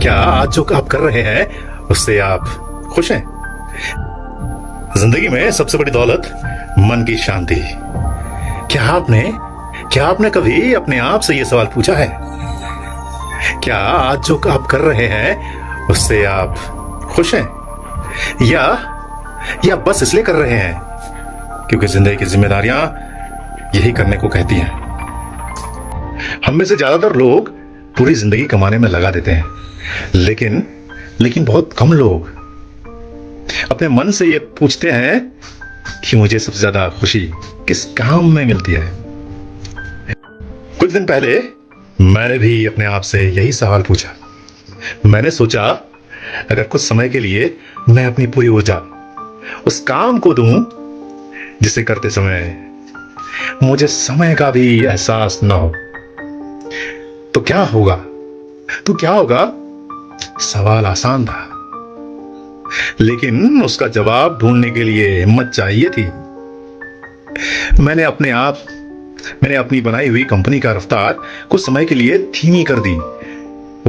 क्या आज जो आप कर रहे हैं उससे आप खुश हैं? जिंदगी में सबसे बड़ी दौलत मन की शांति। क्या आपने कभी अपने आप से यह सवाल पूछा है? क्या आज जो आप कर रहे हैं उससे आप खुश हैं? या बस इसलिए कर रहे हैं क्योंकि जिंदगी की जिम्मेदारियां यही करने को कहती हैं। हम में से ज्यादातर लोग पूरी जिंदगी कमाने में लगा देते हैं, लेकिन बहुत कम लोग अपने मन से ये पूछते हैं कि मुझे सबसे ज्यादा खुशी किस काम में मिलती है। कुछ दिन पहले मैंने भी अपने आप से यही सवाल पूछा। मैंने सोचा अगर कुछ समय के लिए मैं अपनी पूरी ऊर्जा उस काम को दूं जिसे करते समय मुझे समय का भी एहसास न हो, तो क्या होगा? सवाल आसान था, लेकिन उसका जवाब ढूंढने के लिए हिम्मत चाहिए थी। मैंने अपनी बनाई हुई कंपनी का रफ्तार कुछ समय के लिए धीमी कर दी।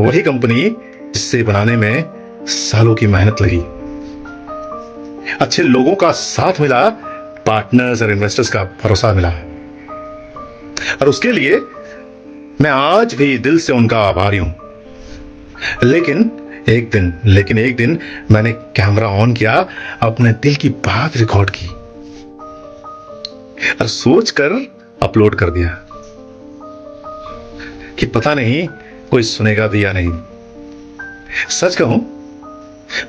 वही कंपनी जिसे बनाने में सालों की मेहनत लगी, अच्छे लोगों का साथ मिला, पार्टनर्स और इन्वेस्टर्स का भरोसा मिला, और उसके लिए मैं आज भी दिल से उनका आभारी हूं। लेकिन एक दिन मैंने कैमरा ऑन किया, अपने दिल की बात रिकॉर्ड की और सोचकर अपलोड कर दिया कि पता नहीं कोई सुनेगा भी या नहीं। सच कहूं,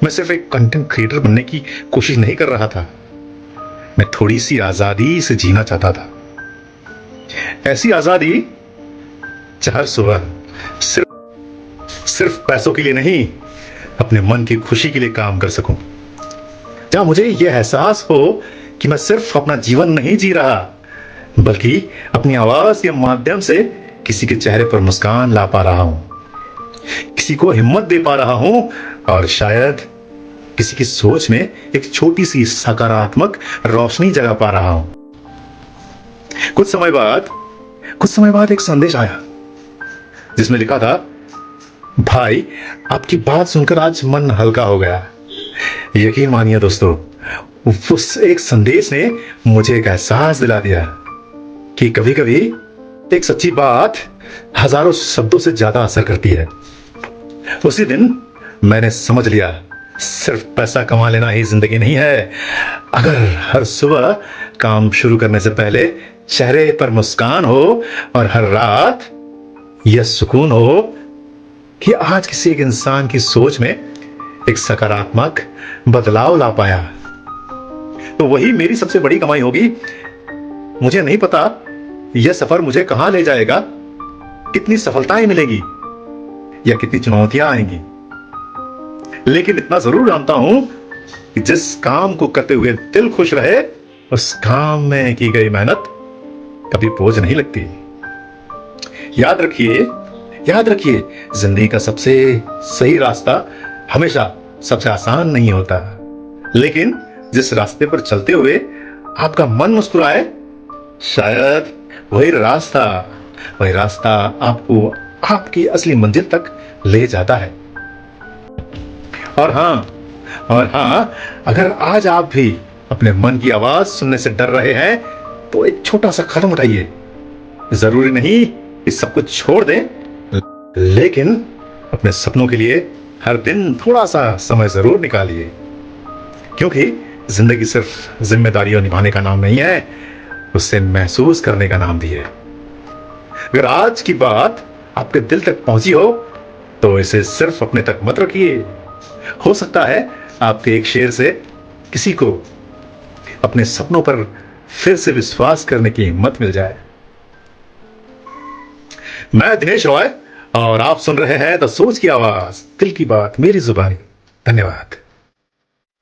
मैं सिर्फ एक कंटेंट क्रिएटर बनने की कोशिश नहीं कर रहा था। मैं थोड़ी सी आजादी से जीना चाहता था। ऐसी आजादी हर सुबह सिर्फ पैसों के लिए नहीं, अपने मन की खुशी के लिए काम कर सकूं। जहां मुझे यह एहसास हो कि मैं सिर्फ अपना जीवन नहीं जी रहा, बल्कि अपनी आवाज के माध्यम से किसी के चेहरे पर मुस्कान ला पा रहा हूं, किसी को हिम्मत दे पा रहा हूं, और शायद किसी की सोच में एक छोटी सी सकारात्मक रोशनी जगा पा रहा हूं। कुछ समय बाद एक संदेश आया जिसमें लिखा था, भाई आपकी बात सुनकर आज मन हल्का हो गया। यकीन मानिए दोस्तों, उस एक संदेश ने मुझे एक एहसास दिला दिया कि कभी-कभी एक सच्ची बात हजारों शब्दों से ज्यादा असर करती है। उसी दिन मैंने समझ लिया, सिर्फ पैसा कमा लेना ही जिंदगी नहीं है। अगर हर सुबह काम शुरू करने से पहले चेहरे पर मुस्कान हो और हर रात यह सुकून हो कि आज किसी एक इंसान की सोच में एक सकारात्मक बदलाव ला पाया, तो वही मेरी सबसे बड़ी कमाई होगी। मुझे नहीं पता यह सफर मुझे कहां ले जाएगा, कितनी सफलताएं मिलेगी या कितनी चुनौतियां आएंगी, लेकिन इतना जरूर जानता हूं कि जिस काम को करते हुए दिल खुश रहे, उस काम में की गई मेहनत कभी बोझ नहीं लगती। याद रखिए, जिंदगी का सबसे सही रास्ता हमेशा सबसे आसान नहीं होता, लेकिन जिस रास्ते पर चलते हुए आपका मन मुस्कुराए, शायद वही रास्ता आपको आपकी असली मंजिल तक ले जाता है। और हाँ, अगर आज आप भी अपने मन की आवाज सुनने से डर रहे हैं, तो एक छोटा सा कदम उठाइए। जरूरी नहीं कि सब कुछ छोड़ दें, लेकिन अपने सपनों के लिए हर दिन थोड़ा सा समय जरूर निकालिए, क्योंकि जिंदगी सिर्फ जिम्मेदारियां निभाने का नाम नहीं है, उससे महसूस करने का नाम भी है। अगर आज की बात आपके दिल तक पहुंची हो, तो इसे सिर्फ अपने तक मत रखिए। हो सकता है आपके एक शेर से किसी को अपने सपनों पर फिर से विश्वास करने की हिम्मत मिल जाए। मैं दिनेश रॉय और आप सुन रहे हैं द सोच की आवाज, दिल की बात मेरी जुबानी। धन्यवाद।